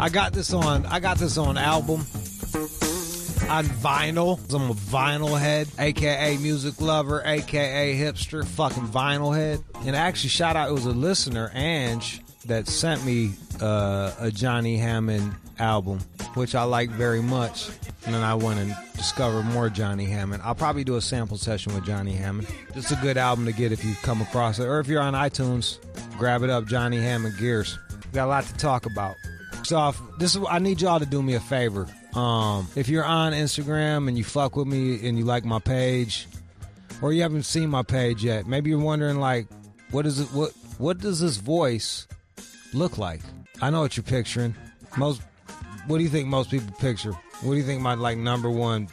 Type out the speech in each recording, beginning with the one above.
I got this on album. On vinyl. I'm a vinyl head, aka music lover, aka hipster, fucking vinyl head. And actually, shout out, it was a listener, Ange, that sent me a Johnny Hammond album, which I like very much. And then I went and discovered more Johnny Hammond. I'll probably do a sample session with Johnny Hammond. It's a good album to get if you come across it. Or if you're on iTunes, grab it up, Johnny Hammond Gears. We got a lot to talk about. So I need y'all to do me a favor. If you're on Instagram and you fuck with me and you like my page, or you haven't seen my page yet, maybe you're wondering like, what does this voice look like? I know what you're picturing. What do you think most people picture? What do you think my like number one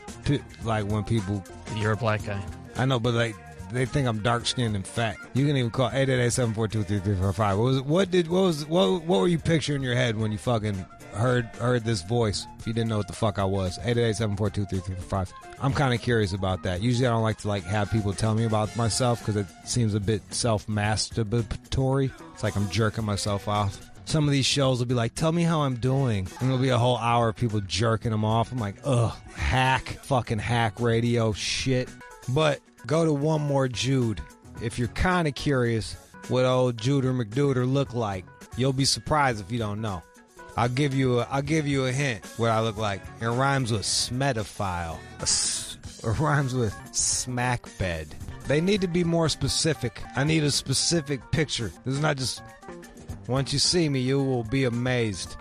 like when people? You're a black guy. I know, but like they think I'm dark skinned and fat. You can even call 888-742-3345. What were you picturing in your head when you fucking heard this voice? If you didn't know what the fuck I was, 888-742-3345. I'm kind of curious about that. Usually I don't like to like have people tell me about myself because it seems a bit self-masturbatory. It's like I'm jerking myself off. Some of these shows will be like, tell me how I'm doing. And it'll be a whole hour of people jerking them off. I'm like, ugh, fucking hack radio shit. But go to One More Jude. If you're kind of curious what old Jude or McDuder look like, you'll be surprised if you don't know. I'll give you a hint what I look like. It rhymes with smedophile. It rhymes with smack bed. They need to be more specific. I need a specific picture. This is not just... Once you see me, you will be amazed.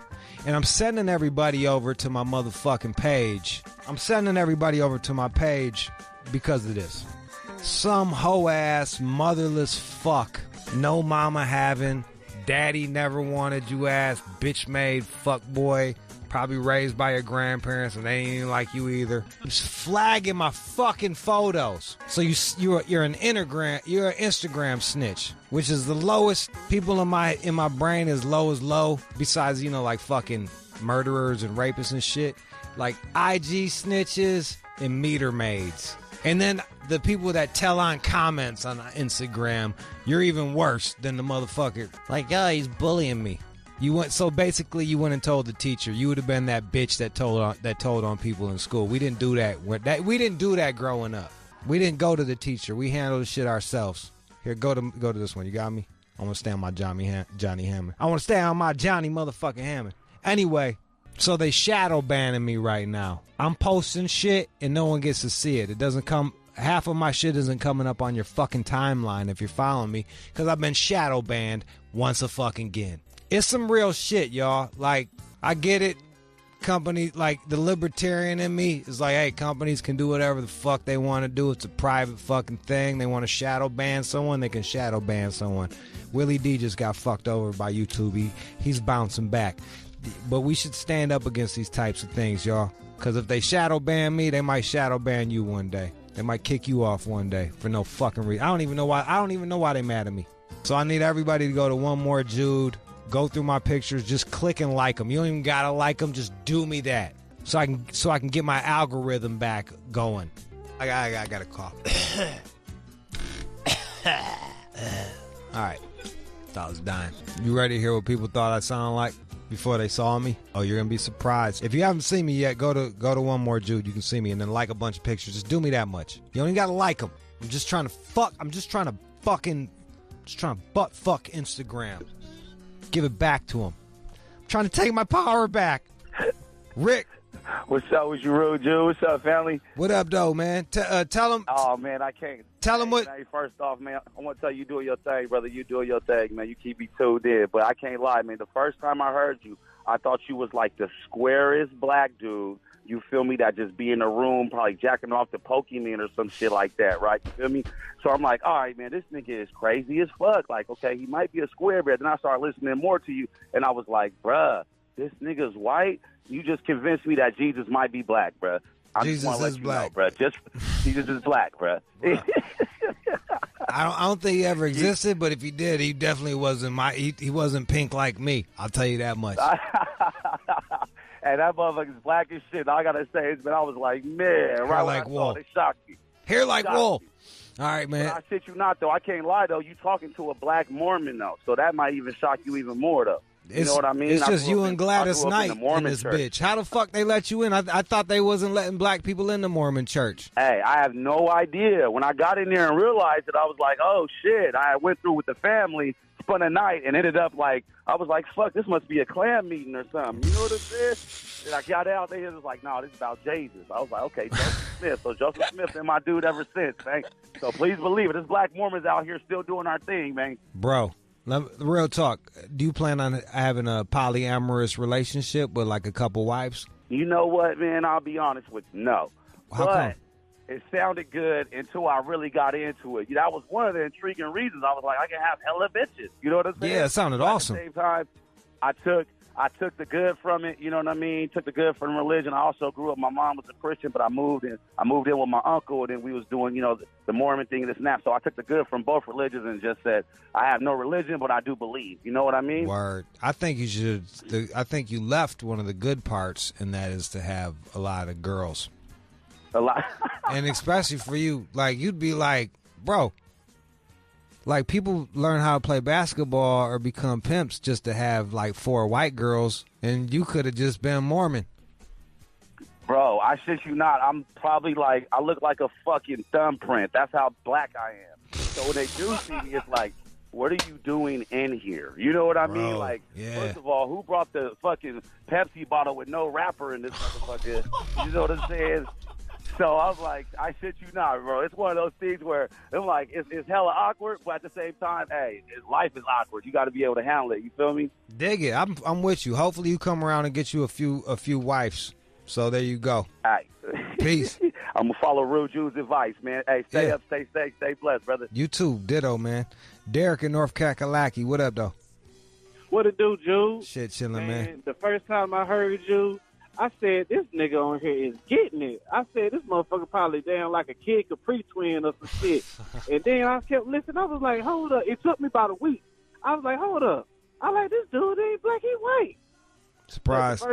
And I'm sending everybody over to my motherfucking page. I'm sending everybody over to my page because of this. Some hoe-ass, motherless fuck, no mama having, daddy never wanted you ass, bitch-made fuck boy, probably raised by your grandparents and they ain't even like you either. Just flagging my fucking photos. So you're an Instagram snitch, which is the lowest. People in my brain is low, besides, like fucking murderers and rapists and shit. Like IG snitches and meter maids. And then the people that tell on comments on Instagram, you're even worse than the motherfucker. Like, oh, he's bullying me. You went and told the teacher. You would have been that bitch that told on people in school. We didn't do that. We didn't do that growing up. We didn't go to the teacher. We handled the shit ourselves. Here, go to this one. You got me? I want to stay on my Johnny Hammond. I want to stay on my Johnny motherfucking Hammond. Anyway, so they shadow banning me right now. I'm posting shit and no one gets to see it. It doesn't come. Half of my shit isn't coming up on your fucking timeline if you're following me because I've been shadow banned once a fucking again. It's some real shit, y'all. Like, I get it. Company, like, the libertarian in me is like, hey, companies can do whatever the fuck they want to do. It's a private fucking thing. They want to shadow ban someone, they can shadow ban someone. Willie D just got fucked over by YouTube. He's bouncing back. But we should stand up against these types of things, y'all. Because if they shadow ban me, they might shadow ban you one day. They might kick you off one day for no fucking reason. I don't even know why they mad at me. So I need everybody to go to One More Jude. Go through my pictures, just click and like them. You don't even gotta like them, just do me that, so I can get my algorithm back going. I got a cough. All right, thought I was dying. You ready to hear what people thought I sounded like before they saw me? Oh, you're gonna be surprised. If you haven't seen me yet, go to One More Jude. You can see me and then like a bunch of pictures. Just do me that much. You don't even gotta like them. I'm just trying to butt fuck Instagram. Give it back to him. I'm trying to take my power back. Rick. What's up with you, Rude Jude? What's up, family? What up, though, man? Tell him. Oh, man, I can't. Tell him what. Hey, first off, man, I want to tell you doing your thing, brother. You doing your thing, man. You keep me tuned in. But I can't lie, man. The first time I heard you, I thought you was like the squarest black dude. You feel me? That just be in the room, probably jacking off the Pokemon or some shit like that, right? You feel me? So I'm like, all right, man, this nigga is crazy as fuck. Like, okay, he might be a square bear. Then I started listening more to you, and I was like, bruh, this nigga's white. You just convinced me that Jesus might be black, bruh. Jesus is black, bruh. Jesus is black, bruh. I don't think he ever existed, but if he did, he definitely wasn't he wasn't pink like me. I'll tell you that much. And that motherfucker's black as shit. All I gotta say is, man, I was like, man, right like when I saw it, it shocked me. Hair like wool. All right, man. But I shit you not, though. I can't lie, though. You talking to a black Mormon, though. So that might even shock you even more, though. You know what I mean? It's just you and I Gladys grew up Knight in the Mormon this church. bitch. How the fuck they let you in? I thought they wasn't letting black people in the Mormon church. Hey, I have no idea. When I got in there and realized it, I was like, oh, shit. I went through with the family, spent a night, and ended up like, I was like, fuck, this must be a Klan meeting or something. You know what I'm saying? And I got out there, it was like, no, this is about Jesus. I was like, okay, Joseph Smith. So Joseph Smith been my dude ever since, man. So please believe it. There's black Mormons out here still doing our thing, man. Bro, real talk. Do you plan on having a polyamorous relationship with like a couple wives? You know what, man? I'll be honest with you. No. How come? It sounded good until I really got into it. That was one of the intriguing reasons. I was like, I can have hella bitches. You know what I'm saying? Yeah, it sounded awesome. At the same time, I took the good from it. You know what I mean? Took the good from religion. I also grew up. My mom was a Christian, but I moved in with my uncle, and then we was doing, the Mormon thing and this and that. So I took the good from both religions and just said, I have no religion, but I do believe. You know what I mean? Word. I think you should. I think you left one of the good parts, and that is to have a lot of girls. A lot. And especially for you, like, you'd be like, bro, like, people learn how to play basketball or become pimps just to have, like, 4 white girls, and you could have just been Mormon. Bro, I shit you not. I'm probably like, I look like a fucking thumbprint. That's how black I am. So when they do see me, it's like, what are you doing in here? You know what I mean? Like, First of all, who brought the fucking Pepsi bottle with no wrapper in this motherfucker? You know what I'm saying? So I was like, I shit you not, bro. It's one of those things where I'm like, it's hella awkward, but at the same time, hey, life is awkward. You got to be able to handle it. You feel me? Dig it. I'm with you. Hopefully you come around and get you a few wives. So there you go. All right. Peace. I'm going to follow Real Jude's advice, man. Hey, stay up, stay safe, stay blessed, brother. You too. Ditto, man. Derek in North Kakalaki. What up, though? What it do, Jude? Shit chilling, man. The first time I heard you, I said, this nigga on here is getting it. I said, this motherfucker probably down like a Kid Capri twin or some shit. And then I kept listening. I was like, hold up. It took me about a week. I was like, hold up. I like, this dude ain't black, he white. Surprise. The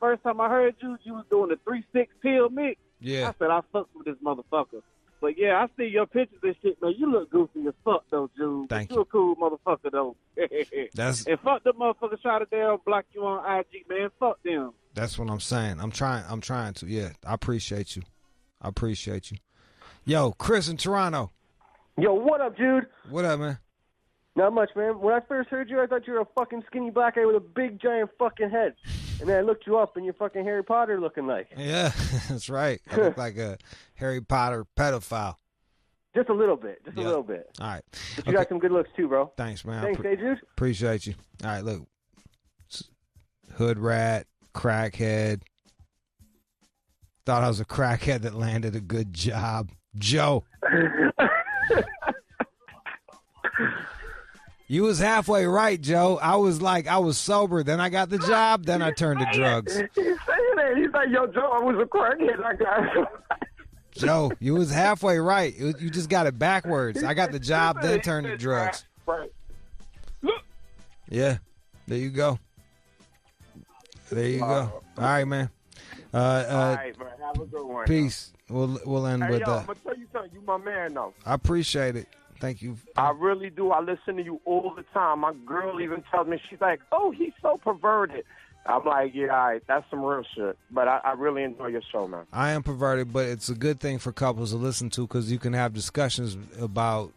first time I heard you was doing the 3-6 pill mix. Yeah. I said, I fucked with this motherfucker. But yeah, I see your pictures and shit, man. You look goofy as fuck, though, Jude. Thank you. You a cool motherfucker, though. And fuck the motherfuckers try to damn block you on IG, man. Fuck them. That's what I'm saying. I'm trying to. Yeah, I appreciate you. Yo, Chris in Toronto. Yo, what up, Jude? What up, man? Not much, man. When I first heard you, I thought you were a fucking skinny black guy with a big, giant fucking head. And then I looked you up, and you're fucking Harry Potter looking like. Yeah, that's right. I look like a Harry Potter pedophile. Just a little bit. A little bit. All right. But you got some good looks, too, bro. Thanks, man. Thanks, Jude. Appreciate you. All right, look. Hood rat, crackhead. Thought I was a crackhead that landed a good job. Joe. You was halfway right, Joe. I was sober, then I got the job, then I turned to drugs. He's saying that. He's like, yo, Joe, I was a crackhead. I got Joe, you was halfway right. You just got it backwards. I got the job, then turned to drugs. Right. Yeah, there you go. There you go. All right, man. All right, man. Have a good one. Peace. We'll end with I'm going to tell you something. You my man, though. I appreciate it. Thank you. I really do. I listen to you all the time. My girl even tells me, she's like, oh, he's so perverted. I'm like, yeah, all right, that's some real shit. But I really enjoy your show, man. I am perverted, but it's a good thing for couples to listen to because you can have discussions about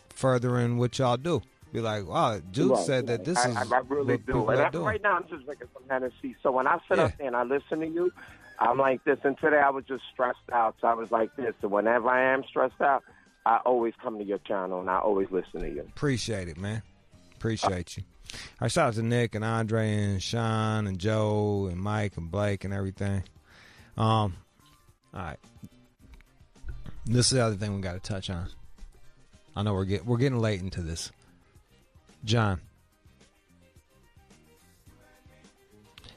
furthering what y'all do. Be like, wow, Jude said that this is I really what do. people are doing. Right now, I'm just drinking some Hennessy. So when I sit up there and I listen to you, I'm like this. And today I was just stressed out. So I was like this. So whenever I am stressed out, I always come to your channel and I always listen to you. Appreciate it, man. Appreciate you. All right, shout out to Nick and Andre and Sean and Joe and Mike and Blake and everything. All right. This is the other thing we got to touch on. I know we're getting late into this. John,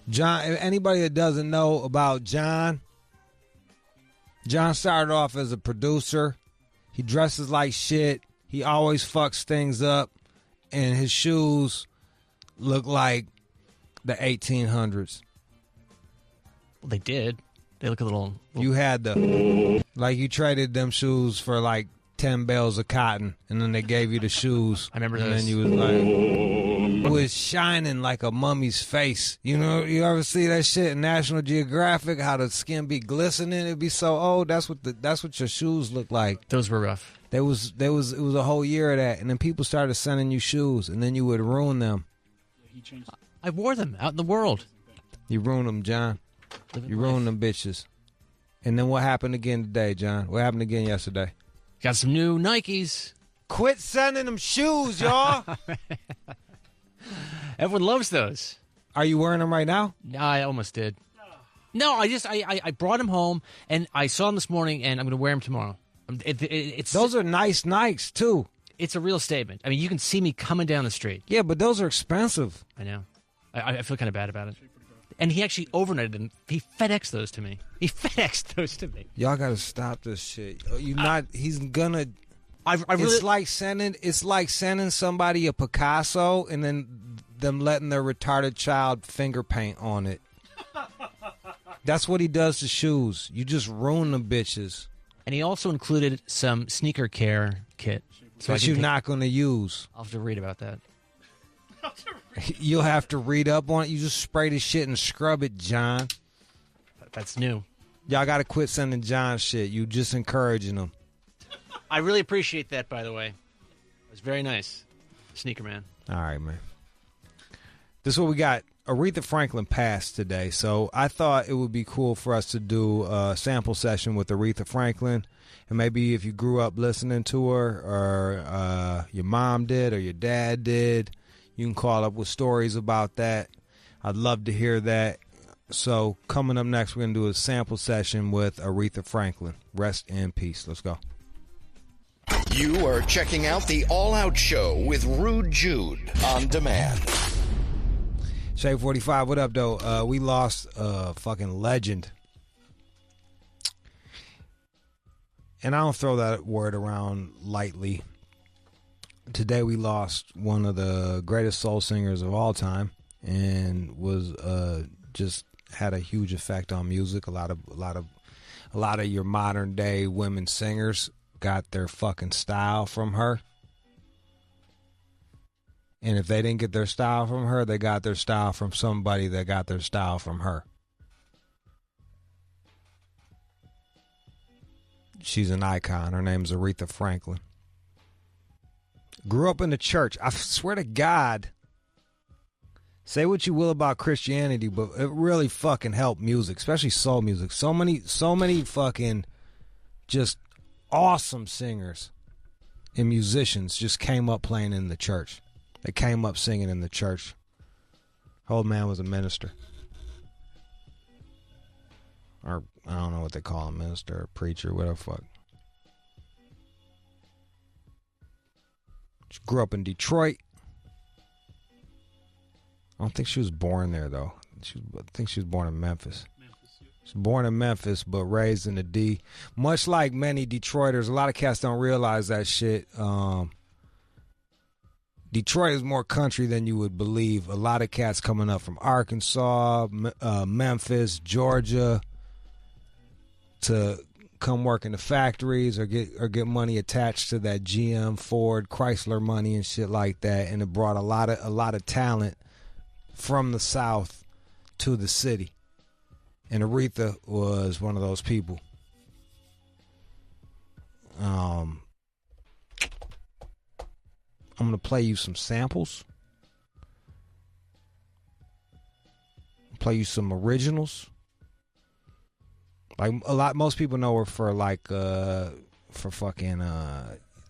if anybody that doesn't know about John started off as a producer. He dresses like shit. He always fucks things up. And his shoes look like the 1800s. Well, they did. They look a little... You had you traded them shoes for like 10 bales of cotton, and then they gave you the shoes. I remember and those. then you was like, it was shining like a mummy's face. You know, you ever see that shit in National Geographic? How the skin be glistening? It'd be so old. That's what your shoes look like. Those were rough. It was a whole year of that, and then people started sending you shoes, and then you would ruin them. I wore them out in the world. You ruined them, John. You ruined them bitches. And then what happened again today, John? What happened again yesterday? Got some new Nikes. Quit sending them shoes, y'all. Everyone loves those. Are you wearing them right now? I almost did. No, I brought them home, and I saw them this morning, and I'm going to wear them tomorrow. Those are nice Nikes, too. It's a real statement. I mean, you can see me coming down the street. Yeah, but those are expensive. I know. I feel kind of bad about it. And he actually overnighted them. He FedExed those to me. Y'all got to stop this shit. He's gonna... Really, it's like sending somebody a Picasso and then them letting their retarded child finger paint on it. That's what he does to shoes. You just ruin them bitches. And he also included some sneaker care kit. That you're not going to use. I'll have to read about that. You'll have to read up on it. You just spray the shit and scrub it, John. That's new. Y'all got to quit sending John shit. You just encouraging him. I really appreciate that, by the way. It was very nice. Sneaker man. All right, man. This is what we got. Aretha Franklin passed today, so I thought it would be cool for us to do a sample session with Aretha Franklin. And maybe if you grew up listening to her, or your mom did, or your dad did, you can call up with stories about that. I'd love to hear that. So coming up next, we're going to do a sample session with Aretha Franklin. Rest in peace. Let's go. You are checking out the All Out Show with Rude Jude on demand. Shade 45, what up, though? We lost a fucking legend. And I don't throw that word around lightly. Today we lost one of the greatest soul singers of all time, and was just had a huge effect on music. A lot of your modern day women singers got their fucking style from her. And if they didn't get their style from her, they got their style from somebody that got their style from her. She's an icon. Her name's Aretha Franklin. Grew up in the church. I swear to God, say what you will about Christianity, but it really fucking helped music, especially soul music. So many fucking just awesome singers and musicians just came up playing in the church. They came up singing in the church. Old man was a minister. Or, I don't know what they call him, minister or preacher, whatever the fuck. She grew up in Detroit. I don't think she was born there, though. I think she was born in Memphis. She was born in Memphis, but raised in the D. Much like many Detroiters, a lot of cats don't realize that shit. Detroit is more country than you would believe. A lot of cats coming up from Arkansas, Memphis, Georgia, to come work in the factories or get money attached to that GM, Ford, Chrysler money and shit like that. And it brought a lot of talent from the South to the city. And Aretha was one of those people. I'm going to play you some samples. Play you some originals. Like most people know her for fucking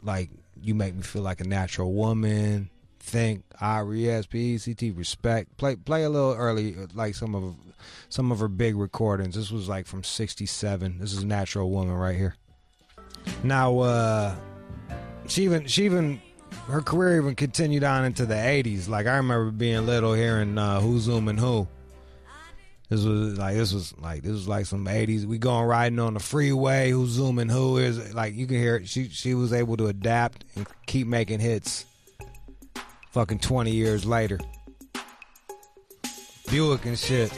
like You Make Me Feel Like a Natural Woman, Think, R-E-S-P-E-C-T, Respect. Play a little early, like some of her big recordings. This was like from '67. This is Natural Woman right here. Now, she even her career even continued on into the '80s. Like I remember being little hearing Who's Zooming Who. This was like some '80s. We going riding on the freeway. Who's zooming? Who is like you can hear it. She was able to adapt and keep making hits. Fucking 20 years later, Buick and shit.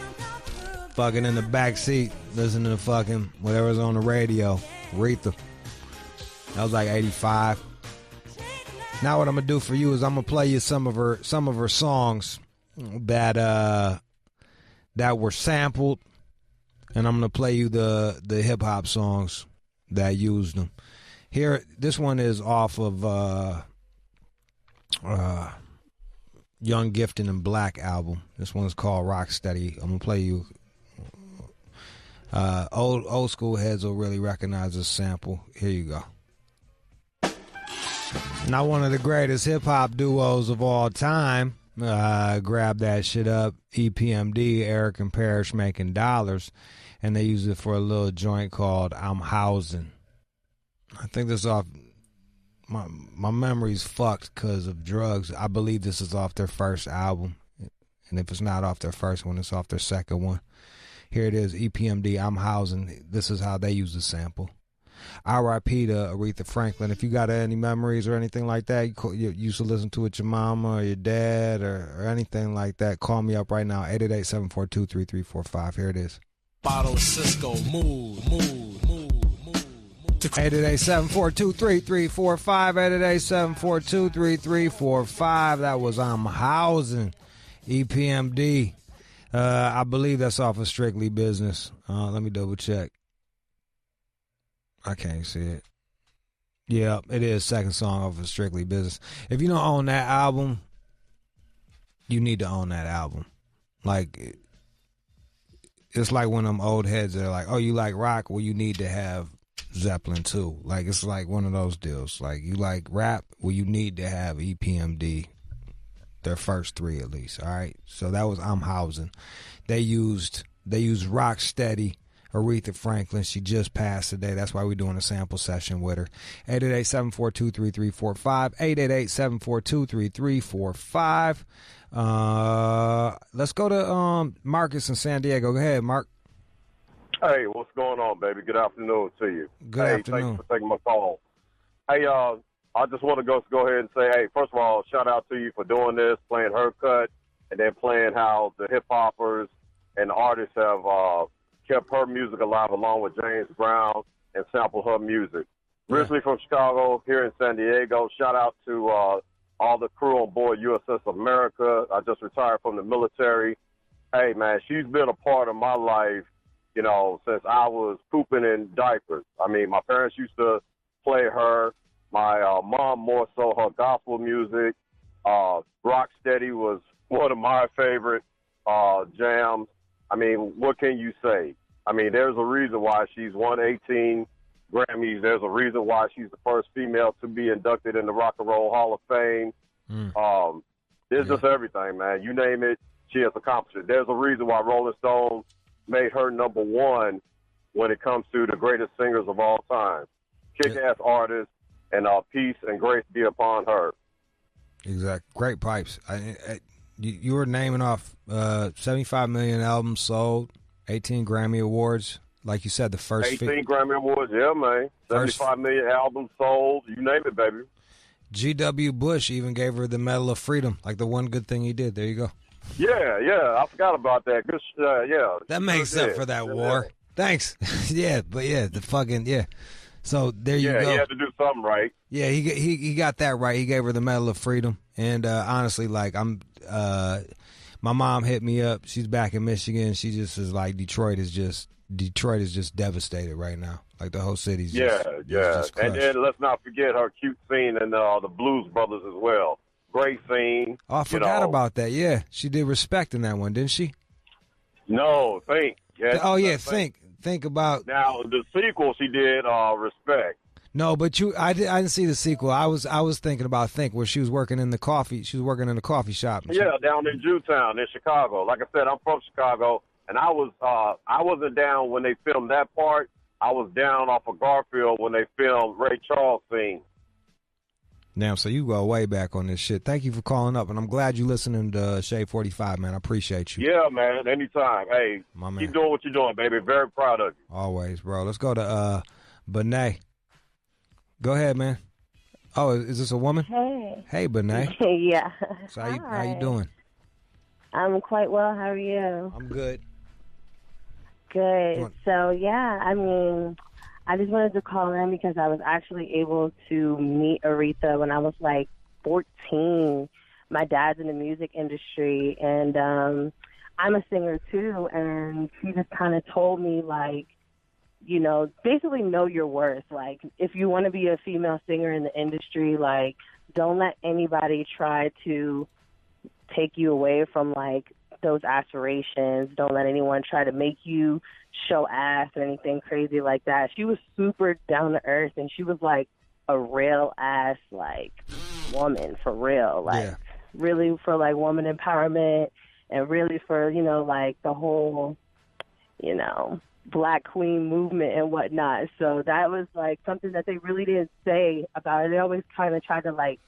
Fucking in the back seat, listening to fucking whatever's on the radio. Aretha. That was like 85. Now what I'm gonna do for you is I'm gonna play you some of her songs that were sampled, and I'm gonna play you the hip hop songs that used them. Here, this one is off of Young Gifted and Black album. This one's called Rocksteady. I'm gonna play you. Old school heads will really recognize this sample. Here you go. Now one of the greatest hip hop duos of all time. Grab that shit up. EPMD, Eric and Parrish Making Dollars, and they use it for a little joint called I'm Housing. I think this is off. My memory's fucked because of drugs. I believe this is off their first album, and if it's not off their first one, it's off their second one. Here it is, EPMD, I'm Housing. This is how they use the sample. R.I.P. to Aretha Franklin. If you got any memories or anything like that, you used to listen to it with your mama or your dad or anything like that, call me up right now, 888-742-3345. Here it is. Bottle of Cisco, move. 888-742-3345, 888-742-3345. That was I'm Housing, EPMD. I believe that's off of Strictly Business. Let me double check. I can't see it. Yeah, it is second song off of Strictly Business. If you don't own that album, you need to own that album. Like, it's like one of them old heads that are like, oh, you like rock? Well, you need to have Zeppelin too. Like, it's like one of those deals. Like, you like rap? Well, you need to have EPMD. Their first three at least. All right. So that was I'm Housing. They used Rocksteady, Aretha Franklin. She just passed today. That's why we're doing a sample session with her. 888-742-3345. 888-742-3345. Let's go to Marcus in San Diego. Go ahead, Mark. Hey, what's going on, baby? Good afternoon to you. Good afternoon. Thanks for taking my call. Hey, I just want to go ahead and say, hey, first of all, shout out to you for doing this, playing Her Cut, and then playing how the hip-hoppers and the artists have kept her music alive along with James Brown and sampled her music. Originally from Chicago, here in San Diego. Shout out to all the crew on board USS America. I just retired from the military. Hey, man, she's been a part of my life, you know, since I was pooping in diapers. I mean, my parents used to play her. My mom more so her gospel music. Rocksteady was one of my favorite jams. I mean, what can you say? I mean, there's a reason why she's won 18 Grammys. There's a reason why she's the first female to be inducted in the Rock and Roll Hall of Fame. There's just everything, man. You name it, she has accomplished it. There's a reason why Rolling Stone made her number one when it comes to the greatest singers of all time. Kick-ass artist. And peace and grace be upon her. Exactly. Great pipes. You were naming off 75 million albums sold, 18 Grammy Awards. Like you said, the first 18 Grammy Awards, yeah, man. 75 million albums sold. You name it, baby. G.W. Bush even gave her the Medal of Freedom, like the one good thing he did. There you go. Yeah. I forgot about that. Good, yeah. That makes up for that war. Thanks. The fucking, So there you go. Yeah, he had to do something right. Yeah, he got that right. He gave her the Medal of Freedom. And honestly, like my mom hit me up. She's back in Michigan. She just is like, Detroit is just devastated right now. Like the whole city's just crushed. And then let's not forget her cute scene in the Blues Brothers as well. Great scene. Oh, I forgot about that. Yeah, she did Respect in that one, didn't she? No, Think. Yeah, Think about now the sequel she did Respect. No, but I didn't see the sequel. I was thinking about Think, where she was working in the coffee. She was working in a coffee shop. Down in Jewtown in Chicago. Like I said, I'm from Chicago, and I wasn't down when they filmed that part. I was down off of Garfield when they filmed Ray Charles' scene. Now, so you go way back on this shit. Thank you for calling up, and I'm glad you're listening to Shade 45, man. I appreciate you. Yeah, man. Anytime. Hey, my man. Keep doing what you're doing, baby. Very proud of you. Always, bro. Let's go to Benet. Go ahead, man. Oh, is this a woman? Hey, Benet. Yeah. So how you doing? I'm quite well. How are you? I'm good. Good. So, yeah, I mean, I just wanted to call in because I was actually able to meet Aretha when I was like 14. My dad's in the music industry, and I'm a singer too, and she just kind of told me, like, you know, basically know your worth. Like, if you want to be a female singer in the industry, like, don't let anybody try to take you away from, like, those aspirations. Don't let anyone try to make you show ass or anything crazy like that. She was super down to earth, and she was, like, a real ass, like, woman for real. Like, really for, like, woman empowerment and really for, you know, like, the whole, you know, Black Queen movement and whatnot. So that was like something that they really didn't say about her. They always kind of tried to like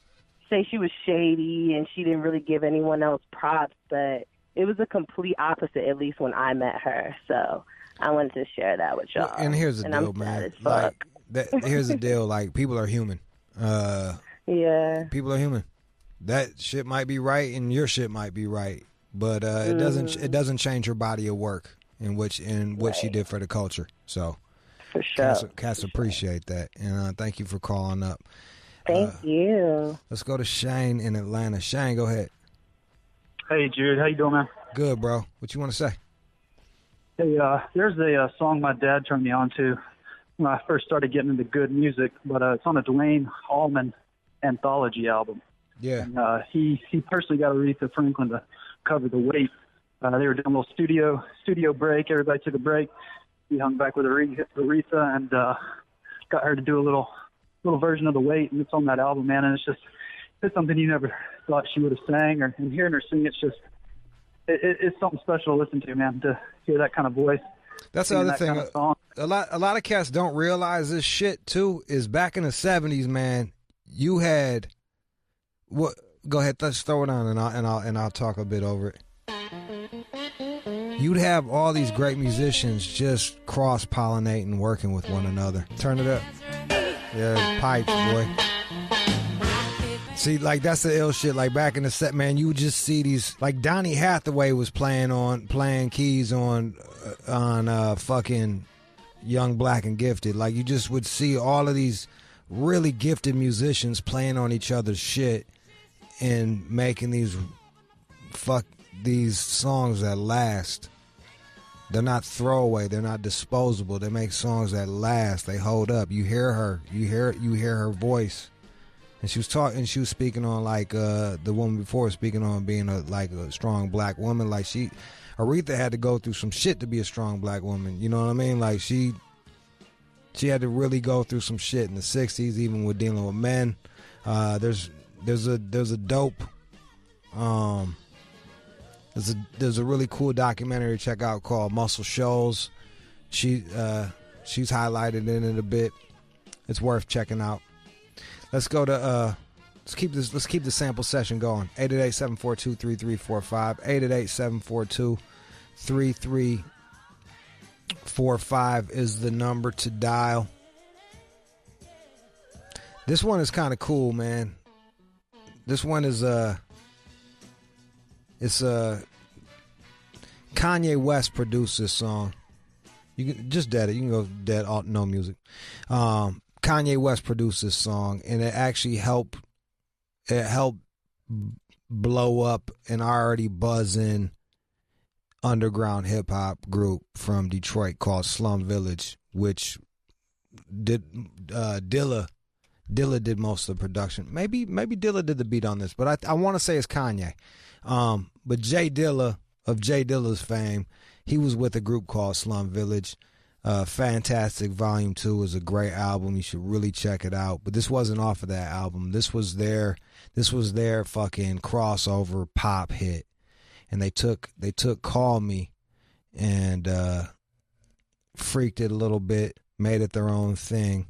say she was shady and she didn't really give anyone else props, but it was a complete opposite, at least when I met her. So I wanted to share that with y'all. And here's the deal, man. Like, here's the deal. Like, people are human. Yeah. People are human. That shit might be right and your shit might be right, but it doesn't change her body of work. In what she did for the culture. So, for sure, Cass appreciate that, and thank you for calling up. Thank you. Let's go to Shane in Atlanta. Shane, go ahead. Hey, Jude, how you doing, man? Good, bro. What you want to say? Hey, there's a song my dad turned me on to when I first started getting into good music, but it's on a Dwayne Allman anthology album. Yeah. And, he personally got Aretha Franklin to cover The Weight. They were doing a little studio break. Everybody took a break. He hung back with Aretha and got her to do a little version of The Weight, and it's on that album, man. And it's something you never thought she would have sang, and hearing her sing, it's something special to listen to, man. To hear that kind of voice. That's the other thing. Kind of a lot of cats don't realize this shit too. Is back in the 70s, man. You had what? Go ahead, let's throw it on, and I'll talk a bit over it. You'd have all these great musicians just cross-pollinating, working with one another. Turn it up. Yeah, pipes, boy. See, like, that's the ill shit. Like, back in the set, man, you would just see these, like, Donny Hathaway was playing keys on fucking Young, Black, and Gifted. Like, you just would see all of these really gifted musicians playing on each other's shit and making these songs that last. They're not throwaway. They're not disposable. They make songs that last. They hold up. You hear her. You hear her voice. And she was speaking on, like, the woman before, speaking on being a strong black woman. Like, Aretha had to go through some shit to be a strong black woman. You know what I mean? Like, she had to really go through some shit in the 60s, even with dealing with men. There's a dope There's a really cool documentary to check out called Muscle Shoals. She's highlighted in it a bit. It's worth checking out. Let's go to let's keep the sample session going. 888-742-3345. 888-742-3345 is the number to dial. This one is kind of cool, man. This one is Kanye West produced this song. You can just dead it. You can go dead, no music. Kanye West produced this song, and it actually helped blow up an already buzzing underground hip hop group from Detroit called Slum Village, which did Dilla did most of the production. Maybe Dilla did the beat on this, but I want to say it's Kanye. But Jay Dilla, of Jay Dilla's fame, he was with a group called Slum Village. Fantastic. Volume 2 is a great album. You should really check it out. But this wasn't off of that album. This was their fucking crossover pop hit. And they took Call Me and freaked it a little bit, made it their own thing,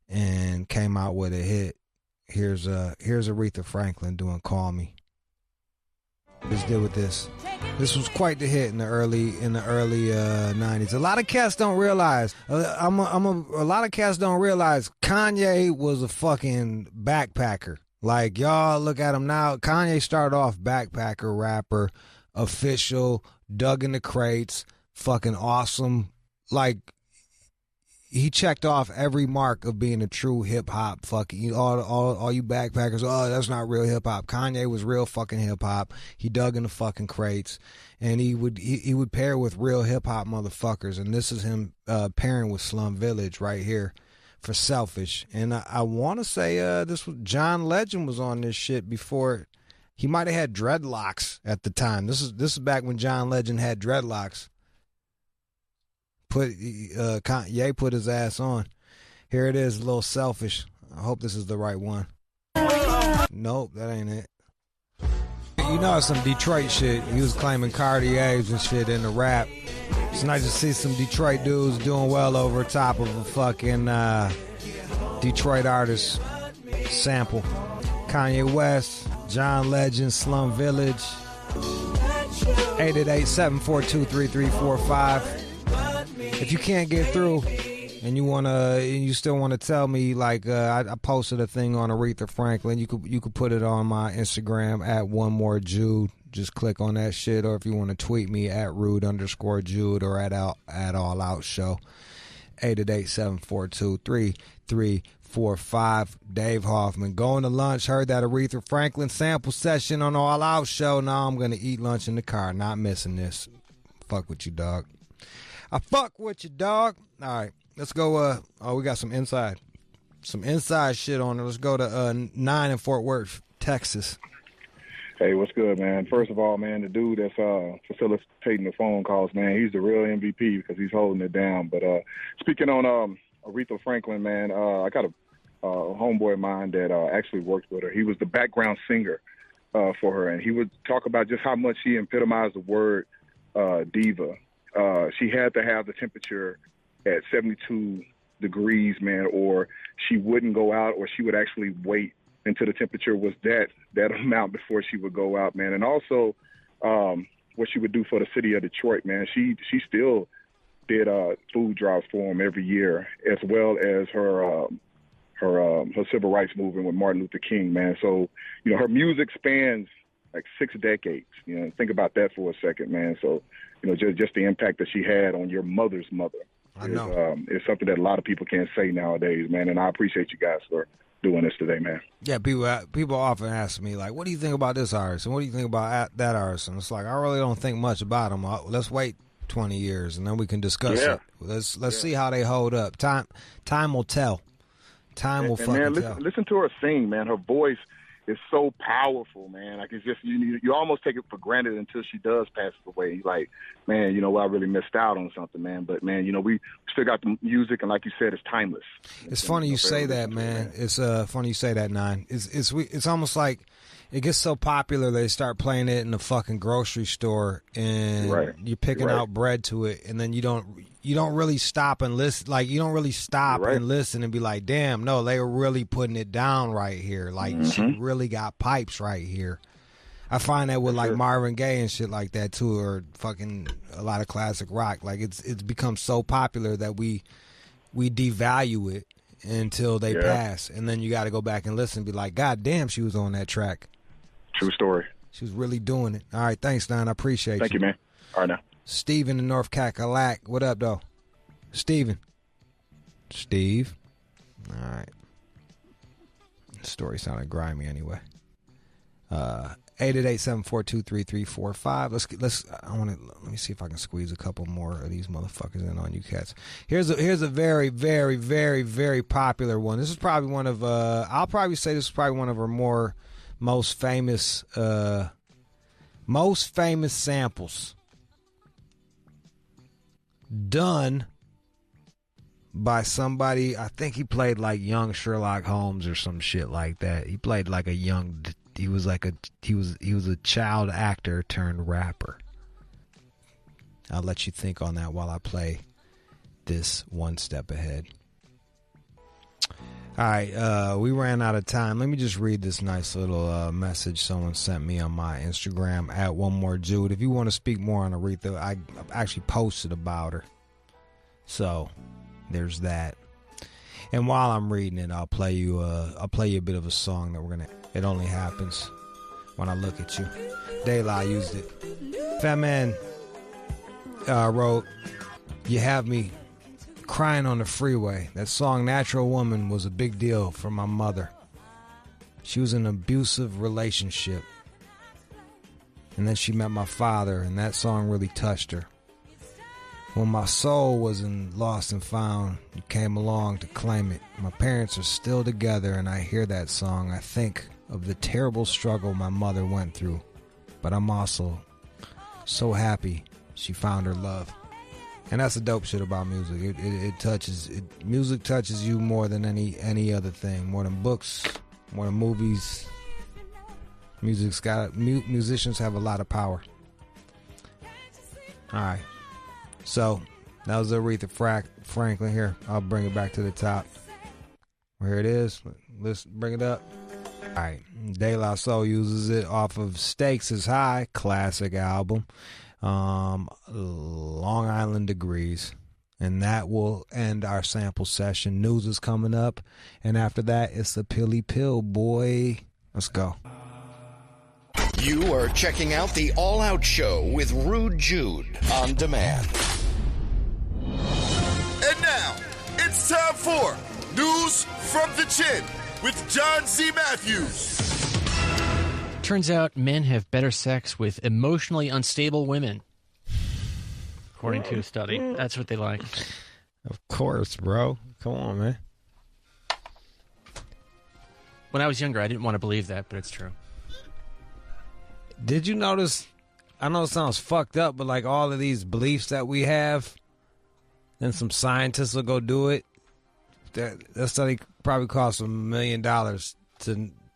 and came out with a hit. Here's Aretha Franklin doing Call Me. Let's deal with this. This was quite the hit in the early 90s. A lot of cats don't realize. A lot of cats don't realize Kanye was a fucking backpacker. Like, y'all look at him now. Kanye started off backpacker rapper, official, dug in the crates, fucking awesome. Like, he checked off every mark of being a true hip hop. Fucking all you backpackers. Oh, that's not real hip hop. Kanye was real fucking hip hop. He dug in the fucking crates, and he would pair with real hip hop motherfuckers. And this is him pairing with Slum Village right here for Selfish. And I want to say this was John Legend was on this shit before. He might have had dreadlocks at the time. This is back when John Legend had dreadlocks. Ye put his ass on. Here it is, a little Selfish. I hope this is the right one. Nope, that ain't it. You know, some Detroit shit. He was claiming Cartiers and shit in the rap. It's nice to see some Detroit dudes doing well over top of a fucking Detroit artist sample. Kanye West, John Legend, Slum Village. 888-742-3345. If you can't get through and you still wanna tell me, like I posted a thing on Aretha Franklin, you could put it on my Instagram at @OneMoreJude. Just click on that shit, or if you want to tweet me at Rude_Jude or at All Out Show. 888-742-3345. Dave Hoffman going to lunch. Heard that Aretha Franklin sample session on All Out Show. Now I'm gonna eat lunch in the car. Not missing this. Fuck with you, dog. I fuck with you, dog. All right, let's go. We got some inside shit on it. Let's go to 9 in Fort Worth, Texas. Hey, what's good, man? First of all, man, the dude that's facilitating the phone calls, man, he's the real MVP because he's holding it down. But speaking on Aretha Franklin, man, I got a homeboy of mine that actually worked with her. He was the background singer for her, and he would talk about just how much she epitomized the word diva. She had to have the temperature at 72 degrees, man, or she wouldn't go out, or she would actually wait until the temperature was that amount before she would go out, man. And also what she would do for the city of Detroit, man. She still did food drives for them every year, as well as her civil rights movement with Martin Luther King, man. So, you know, her music spans like 6 decades. You know, think about that for a second, man. So, you know, just the impact that she had on your mother's mother. I know. It's something that a lot of people can't say nowadays, man. And I appreciate you guys for doing this today, man. Yeah, people often ask me, like, what do you think about this artist? And what do you think about that artist? And it's like, I really don't think much about them. Let's wait 20 years, and then we can discuss it. Let's see how they hold up. Time will tell. Time will fucking tell. Listen to her sing, man. Her voice is so powerful, man. Like, it's just, you almost take it for granted until she does pass away. Like, man, you know, I really missed out on something, man. But, man, you know, we still got the music, and like you said, it's timeless. It's funny you say that, man. It's funny you say that, Nine. It's almost like it gets so popular they start playing it in the fucking grocery store, and you're picking out bread to it, and then you don't really stop and listen. Like, you don't really stop and listen and be like, damn, no, they were really putting it down right here. Like, she really got pipes right here. I find that with like Marvin Gaye and shit like that too, or fucking a lot of classic rock. Like, it's become so popular that we devalue it until they pass, and then you got to go back and listen and be like, God damn, she was on that track. True story. She was really doing it. All right, thanks, Don. I appreciate you. Thank you, man. All right, now. Steven in North Cackalack. What up, though? Steven. Steve. All right. The story sounded grimy anyway. 888-742-3345. Let me see if I can squeeze a couple more of these motherfuckers in on you cats. Here's a very, very, very, very popular one. This is probably one of I'll probably say this is probably one of her most famous samples done by somebody. I think he played like young Sherlock Holmes or some shit like that. He played like he was a child actor turned rapper. I'll let you think on that while I play this One Step Ahead. All right, we ran out of time. Let me just read this nice little message someone sent me on my Instagram at @OneMoreJude. If you want to speak more on Aretha, I actually posted about her. So there's that. And while I'm reading it, I'll play you a bit of a song that we're gonna. It only happens when I look at you. De La used it. Fat Man wrote, "You have me crying on the freeway. That song Natural Woman was a big deal for my mother. She was in an abusive relationship. And then she met my father, and that song really touched her. When my soul was in lost and found, you came along to claim it. My parents are still together, and I hear that song. I think of the terrible struggle my mother went through. But I'm also so happy she found her love. And that's the dope shit about music. Music touches you more than any other thing. More than books, more than movies. Musicians have a lot of power. All right. So, that was Aretha Franklin here. I'll bring it back to the top. Here it is. Let's bring it up. All right. De La Soul uses it off of Stakes is High, classic album. Long Island Degrees. And that will end our sample session. News is coming up. And after that, it's the Pilly Pill, boy. Let's go. You are checking out the All Out Show with Rude Jude on demand. And now, it's time for News from the Chin with John Z. Matthews. Turns out men have better sex with emotionally unstable women. According to a study. That's what they like. Of course, bro. Come on, man. When I was younger, I didn't want to believe that, but it's true. Did you notice, I know it sounds fucked up, but like all of these beliefs that we have, then some scientists will go do it. That study probably cost $1 million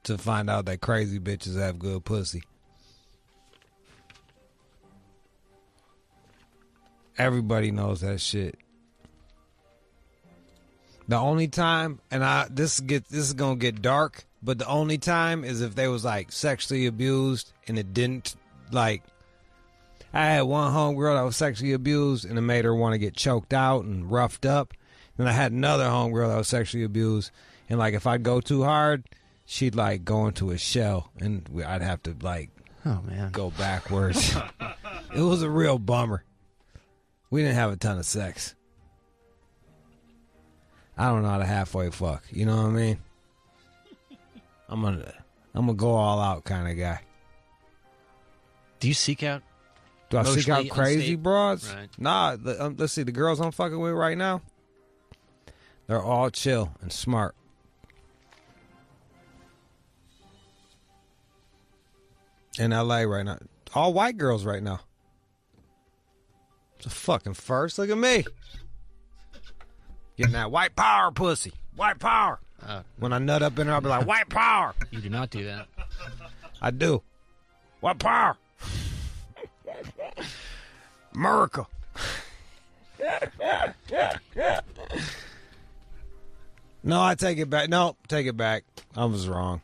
to find out that crazy bitches have good pussy. Everybody knows that shit. The only time, and this is gonna get dark, but the only time is if they was like sexually abused and it didn't, like, I had one homegirl that was sexually abused and it made her want to get choked out and roughed up. Then I had another homegirl that was sexually abused, and like if I'd go too hard, she'd like go into a shell and I'd have to like, oh man, go backwards. It was a real bummer. We didn't have a ton of sex. I don't know how to halfway fuck. You know what I mean? I'm gonna go all out kind of guy. Do you seek out? Do I seek out crazy broads? Right. Nah. Let's see. The girls I'm fucking with right now, they're all chill and smart. In LA right now, all white girls right now. It's a fucking first. Look at me. Getting that white power pussy. White power. When I nut up in her, I'll be like, white power. You do not do that. I do. White power. America. No, I take it back. No, take it back. I was wrong.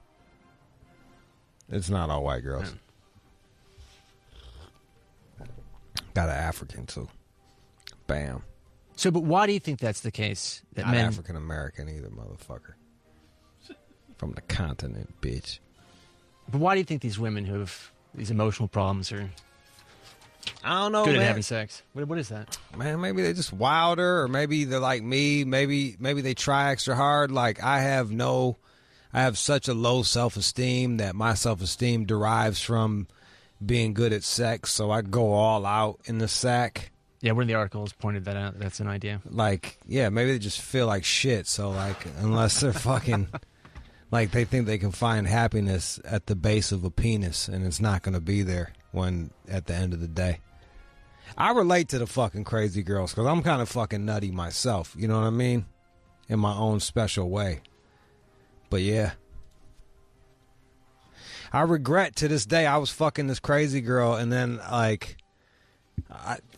It's not all white girls. Got an African, too. Bam. So, but why do you think that's the case? That Not men... African American either, motherfucker. From the continent, bitch. But why do you think these women who have these emotional problems are I don't know, good man. at having sex? What is that? Man, maybe they're just wilder, or maybe they're like me. Maybe they try extra hard. Like I have such a low self-esteem that my self-esteem derives from being good at sex, so I go all out in the sack. Yeah, one of the articles pointed that out. That's an idea. Like, yeah, maybe they just feel like shit. So, like, unless they're fucking, like, they think they can find happiness at the base of a penis, and it's not going to be there when at the end of the day. I relate to the fucking crazy girls because I'm kind of fucking nutty myself. You know what I mean? In my own special way. But yeah. I regret to this day I was fucking this crazy girl, and then, like,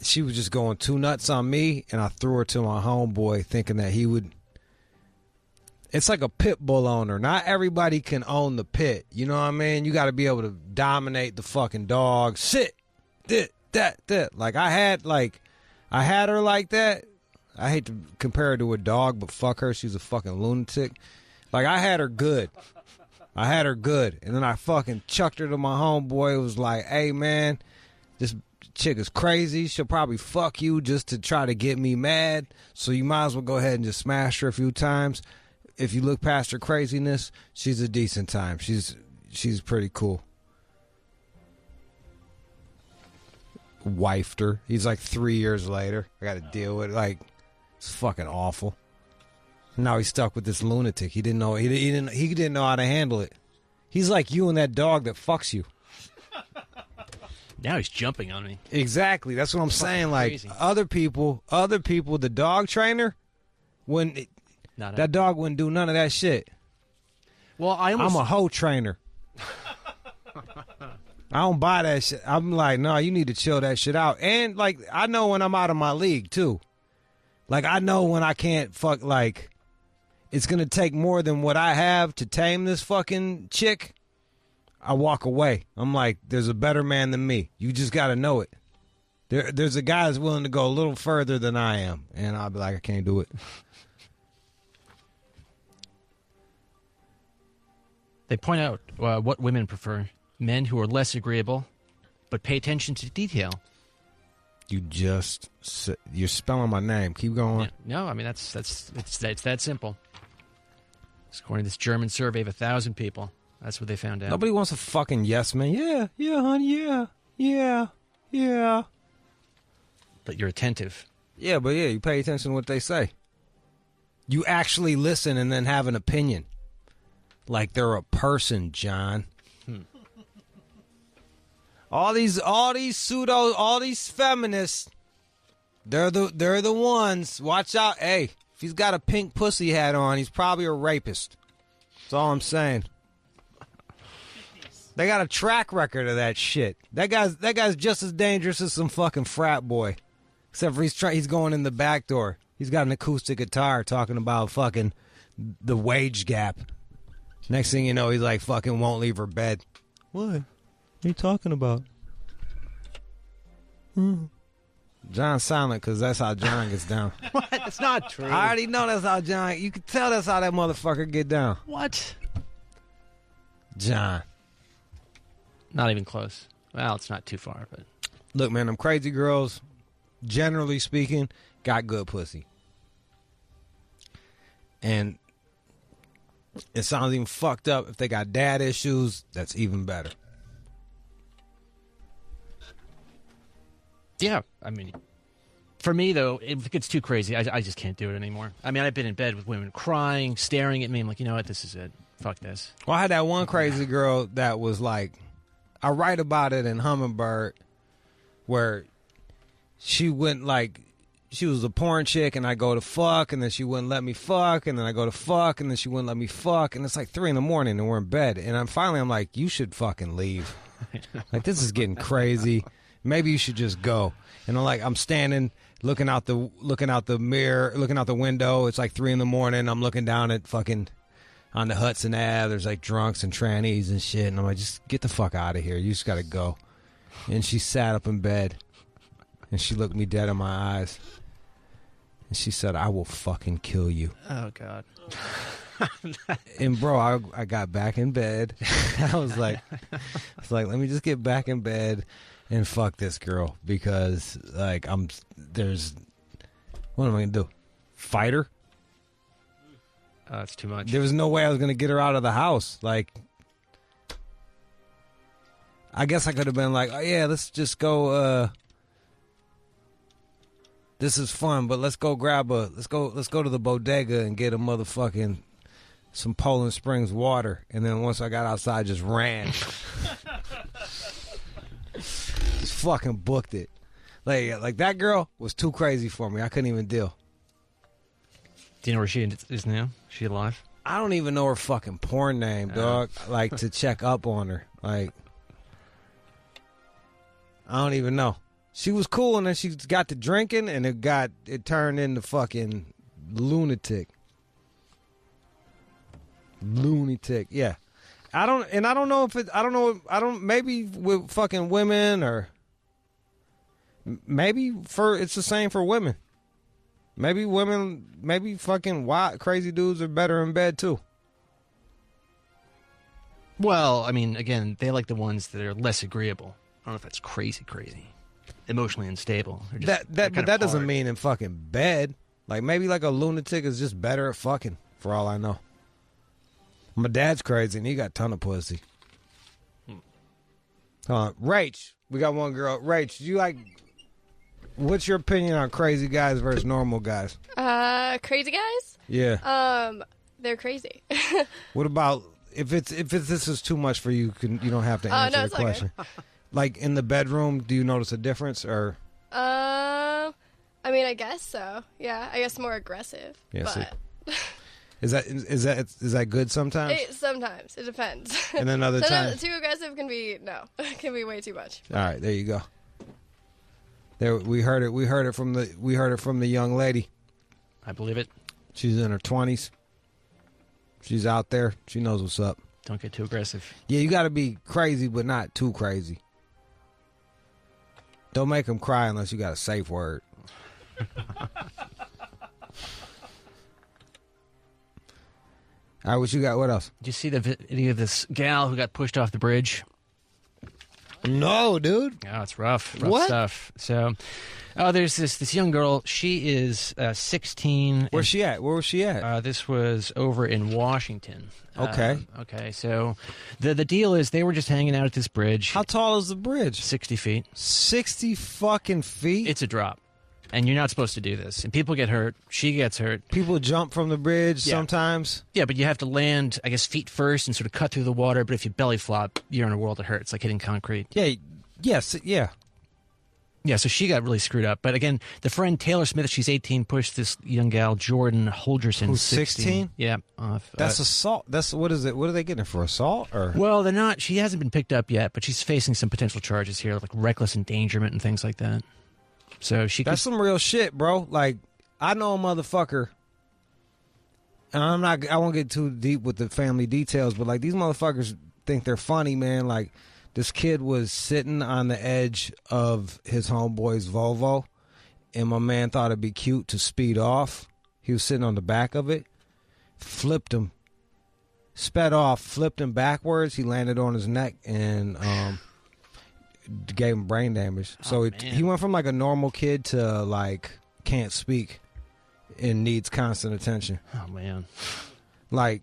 she was just going too nuts on me, and I threw her to my homeboy thinking that he would. It's like a pit bull owner. Not everybody can own the pit. You know what I mean? You got to be able to dominate the fucking dog. Sit. That. Like, I had her like that. I hate to compare her to a dog, but fuck her. She's a fucking lunatic. Like, I had her good. And then I fucking chucked her to my homeboy. It was like, hey, man, chick is crazy. She'll probably fuck you just to try to get me mad. So you might as well go ahead and just smash her a few times. If you look past her craziness, she's a decent time. She's pretty cool. Wifed her. He's like 3 years later. I got to deal with it. Like, it's fucking awful. Now he's stuck with this lunatic. He didn't know. He didn't know how to handle it. He's like you and that dog that fucks you. Now he's jumping on me. Exactly. That's what I'm saying. Like crazy. other people, the dog trainer, that dog wouldn't do none of that shit. Well, I'm a hoe trainer. I don't buy that shit. I'm like, no, you need to chill that shit out. And like, I know when I'm out of my league too. Like, I know when I can't fuck. Like, it's gonna take more than what I have to tame this fucking chick. I walk away. I'm like, there's a better man than me. You just got to know it. There's a guy that's willing to go a little further than I am. And I'll be like, I can't do it. They point out what women prefer. Men who are less agreeable, but pay attention to detail. You're spelling my name. Keep going. Yeah, no, I mean, it's that simple. It's according to this German survey of 1,000 people. That's what they found out. Nobody wants a fucking yes man. Yeah, honey, yeah. But you're attentive. Yeah, but you pay attention to what they say. You actually listen and then have an opinion. Like they're a person, John. All these feminists, they're the ones. Watch out. Hey, if he's got a pink pussy hat on, he's probably a rapist. That's all I'm saying. They got a track record of that shit. That guy's just as dangerous as some fucking frat boy. Except for he's going in the back door. He's got an acoustic guitar talking about fucking the wage gap. Next thing you know, he's like fucking won't leave her bed. What are you talking about? John's silent because that's how John gets down. What? That's not true. I already know that's how John... You can tell that's how that motherfucker get down. What? John. Not even close. Well, it's not too far, but... Look, man, them crazy girls, generally speaking, got good pussy. And it sounds even fucked up. If they got dad issues, that's even better. Yeah, I mean, for me, though, if it gets too crazy, I just can't do it anymore. I mean, I've been in bed with women crying, staring at me. I'm like, you know what? This is it. Fuck this. Well, I had that one crazy girl that was like, I write about it in Hummingbird, where she went like, she was a porn chick, and I go to fuck, and then she wouldn't let me fuck, and then I go to fuck, and then she wouldn't let me fuck, and it's like 3 a.m, and we're in bed, and I'm like, you should fucking leave. Like, this is getting crazy. Maybe you should just go. And I'm standing, looking out the mirror, looking out the window. It's like 3 a.m. I'm looking down at fucking on the Hudson Ave. There's like drunks and trannies and shit. And I'm like, just get the fuck out of here. You just got to go. And she sat up in bed and she looked me dead in my eyes. And she said, I will fucking kill you. Oh, God. And bro, I got back in bed. I was like, let me just get back in bed and fuck this girl, because like what am I gonna do? Fight her? That's too much. There was no way I was gonna get her out of the house. Like, I guess I could have been like, oh yeah, let's just go. This is fun, but let's go let's go to the bodega and get a motherfucking some Poland Springs water. And then once I got outside, just ran. Just fucking booked it. Like that girl was too crazy for me. I couldn't even deal. Do you know where she is now? Is she alive? I don't even know her fucking porn name, dog. Like, to check up on her. Like, I don't even know. She was cool, and then she got to drinking, and it turned into fucking lunatic. Yeah. I don't know if maybe with fucking women, or maybe it's the same for women. Maybe fucking wild, crazy dudes are better in bed too. Well, I mean, again, they like the ones that are less agreeable. I don't know if that's crazy. emotionally unstable. But that doesn't mean in fucking bed. Like, maybe like a lunatic is just better at fucking, for all I know. My dad's crazy, and he got a ton of pussy. Rach, we got one girl. Rach, what's your opinion on crazy guys versus normal guys? Crazy guys? Yeah. They're crazy. What about if this is too much for you? You don't have to answer the question. Okay. Like in the bedroom, do you notice a difference or? I mean, I guess so. Yeah, I guess more aggressive. Yeah. But... Is that good sometimes? Sometimes it depends. And then other times, too aggressive can be way too much. All right, there you go. There we heard it. We heard it from the young lady. I believe it. She's in her 20s. She's out there. She knows what's up. Don't get too aggressive. Yeah, you got to be crazy, but not too crazy. Don't make them cry unless you got a safe word. All right, what you got? What else? Did you see the video of this gal who got pushed off the bridge? No, dude. Oh, it's rough what? Stuff. So, there's this young girl. She is 16. Where's she at? Where was she at? This was over in Washington. Okay. Okay. So, the deal is they were just hanging out at this bridge. How tall is the bridge? 60 feet. 60 fucking feet? It's a drop. And you're not supposed to do this. And people get hurt. She gets hurt. People jump from the bridge sometimes. Yeah, but you have to land, I guess, feet first and sort of cut through the water. But if you belly flop, you're in a world of hurt. It's like hitting concrete. Yeah. Yes. Yeah. Yeah, so she got really screwed up. But again, the friend Taylor Smith, she's 18, pushed this young gal, Jordan Holgerson, who's 16? Yeah. That's assault. What is it? What are they getting her for, assault? Or? Well, they're not. She hasn't been picked up yet, but she's facing some potential charges here, like reckless endangerment and things like that. So that's some real shit, bro. Like, I know a motherfucker, and I won't get too deep with the family details, but like these motherfuckers think they're funny, man. Like, this kid was sitting on the edge of his homeboy's Volvo, and my man thought it'd be cute to speed off. He was sitting on the back of it, flipped him, sped off, flipped him backwards. He landed on his neck and gave him brain damage. So he went from like a normal kid to like can't speak and needs constant attention. Oh man. Like,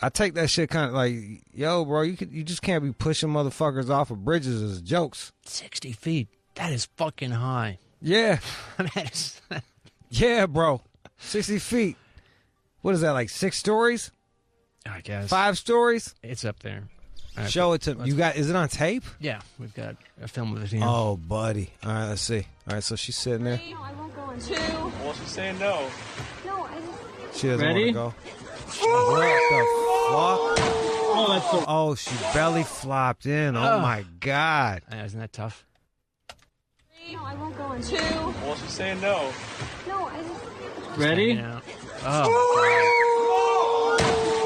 I take that shit kind of like, yo, bro, you just can't be pushing motherfuckers off of bridges as jokes. 60 feet. That is fucking high. Yeah. That is... Yeah, bro. 60 feet. What is that, like 6 stories? I guess. 5 stories? It's up there. Right, show it to me. Is it on tape? Yeah, we've got a film of it here. Oh, buddy. All right, let's see. All right, so she's sitting there. No, I won't go on 2. Well, she's saying no. No, I just... She doesn't want to go. What the fuck? Oh, she belly flopped in. Oh, my God. Isn't that tough? No, I won't go on 2. Well, she's saying no. No, I just... Ready?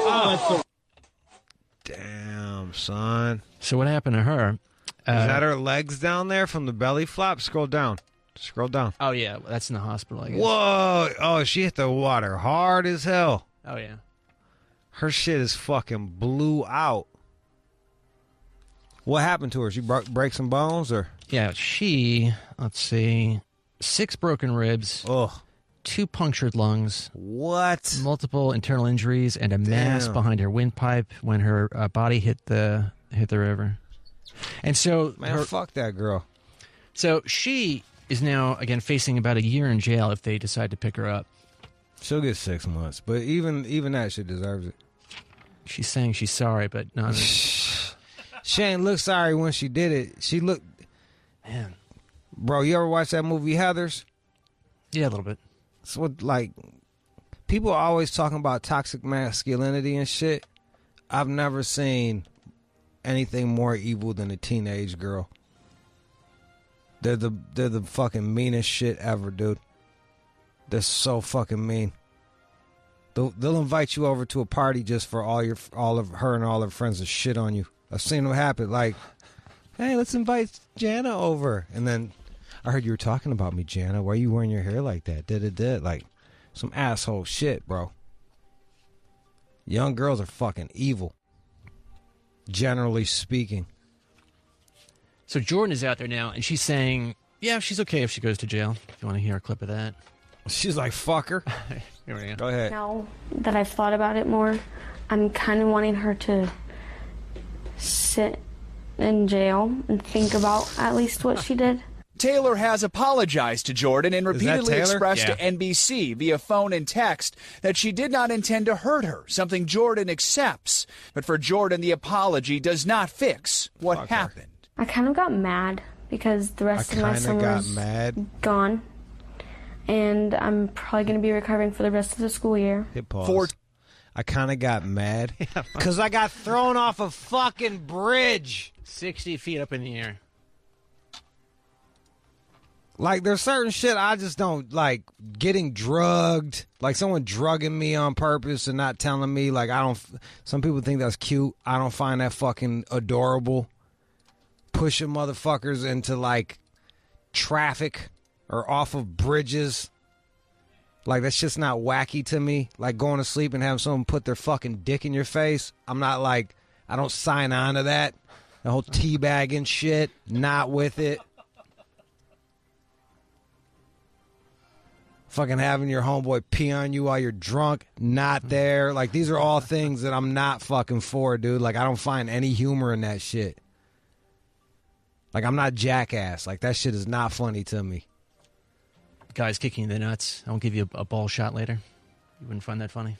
Oh, damn, son. So what happened to her? Is that her legs down there from the belly flop? Scroll down. Scroll down. Oh, yeah. That's in the hospital, I guess. Whoa. Oh, she hit the water hard as hell. Oh, yeah. Her shit is fucking blew out. What happened to her? She break some bones or? Yeah, let's see, 6 broken ribs. Oh. 2 punctured lungs. What? Multiple internal injuries and a mass behind her windpipe when her body hit the river. And so, man, fuck that girl. So she is now again facing about a year in jail if they decide to pick her up. She'll get 6 months, but even that shit deserves it. She's saying she's sorry, but not. She ain't look sorry when she did it. She looked. Man, bro, you ever watch that movie Heathers? Yeah, a little bit. It's what, like, people are always talking about toxic masculinity and shit. I've never seen anything more evil than a teenage girl. They're the fucking meanest shit ever, dude. They're so fucking mean. They'll invite you over to a party just for all of her and all her friends to shit on you. I've seen them happen. Like, hey, let's invite Jana over, and then I heard you were talking about me, Jana. Why are you wearing your hair like that? Like some asshole shit, bro. Young girls are fucking evil. Generally speaking. So Jordan is out there now, and she's saying, yeah, she's okay if she goes to jail. If you want to hear a clip of that. She's like, fuck her. Here we go. Go ahead. Now that I've thought about it more, I'm kind of wanting her to sit in jail and think about at least what she did. Taylor has apologized to Jordan and repeatedly expressed to NBC via phone and text that she did not intend to hurt her, something Jordan accepts. But for Jordan, the apology does not fix what happened. I kind of got mad because the rest of my summer is gone. And I'm probably going to be recovering for the rest of the school year. Hit pause. I kind of got mad because I got thrown off a fucking bridge. 60 feet up in the air. Like, there's certain shit I just don't like. Getting drugged, like someone drugging me on purpose and not telling me. Like, I don't. Some people think that's cute. I don't find that fucking adorable. Pushing motherfuckers into like traffic or off of bridges. Like, that's just not wacky to me. Like, going to sleep and having someone put their fucking dick in your face. I'm not like, I don't sign on to that. The whole teabagging shit, not with it. Fucking having your homeboy pee on you while you're drunk, not there. Like, these are all things that I'm not fucking for, dude. Like, I don't find any humor in that shit. Like, I'm not Jackass. Like, that shit is not funny to me. Guys kicking you in the nuts. I'll give you a ball shot later. You wouldn't find that funny?